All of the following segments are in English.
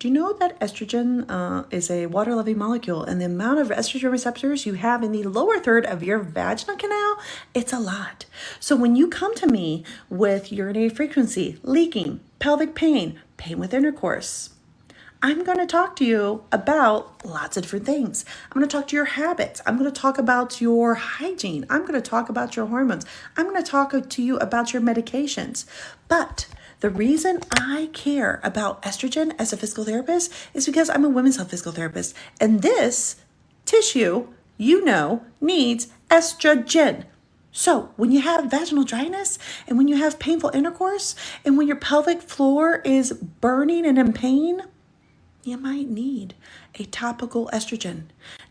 Do you know that estrogen is a water-loving molecule, and the amount of estrogen receptors you have in the lower third of your vaginal canal, it's a lot. So when you come to me with urinary frequency, leaking, pelvic pain, pain with intercourse, I'm going to talk to you about lots of different things. I'm going to talk to your habits. I'm going to talk about your hygiene. I'm going to talk about your hormones. I'm going to talk to you about your medications. But the reason I care about estrogen as a physical therapist is because I'm a women's health physical therapist. And this tissue, needs estrogen. So when you have vaginal dryness and when you have painful intercourse and when your pelvic floor is burning and in pain, you might need a topical estrogen.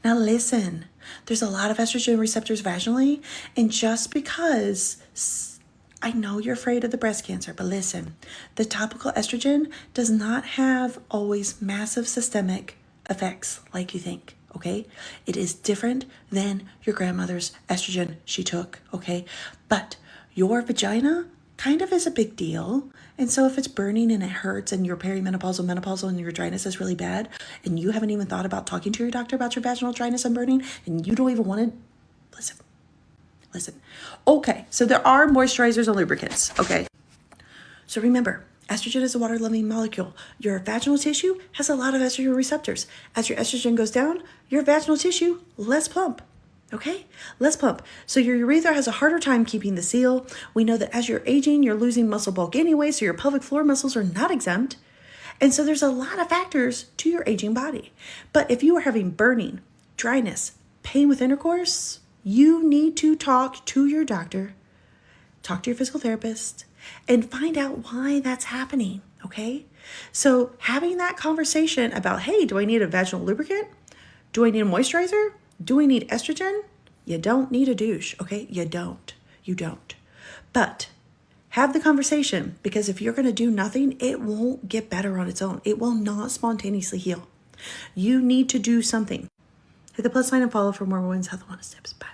Now listen, there's a lot of estrogen receptors vaginally, and just because I know you're afraid of the breast cancer, but listen, the topical estrogen does not have always massive systemic effects like you think, okay? It is different than your grandmother's estrogen she took, okay? But your vagina kind of is a big deal. And so if it's burning and it hurts and you're perimenopausal, menopausal, and your dryness is really bad, and you haven't even thought about talking to your doctor about your vaginal dryness and burning, and you don't even want to, listen. Okay, so there are moisturizers and lubricants, okay? So remember, estrogen is a water-loving molecule. Your vaginal tissue has a lot of estrogen receptors. As your estrogen goes down, your vaginal tissue less plump. Okay, less plump. So your urethra has a harder time keeping the seal. We know that as you're aging, you're losing muscle bulk anyway, so your pelvic floor muscles are not exempt. And so there's a lot of factors to your aging body. But if you are having burning, dryness, pain with intercourse, you need to talk to your doctor, talk to your physical therapist, and find out why that's happening, okay? So having that conversation about, hey, do I need a vaginal lubricant? Do I need a moisturizer? Do I need estrogen? You don't need a douche, okay? You don't. But have the conversation, because if you're going to do nothing, it won't get better on its own. It will not spontaneously heal. You need to do something. Hit the plus sign and follow for more women's health and wellness tips. Bye.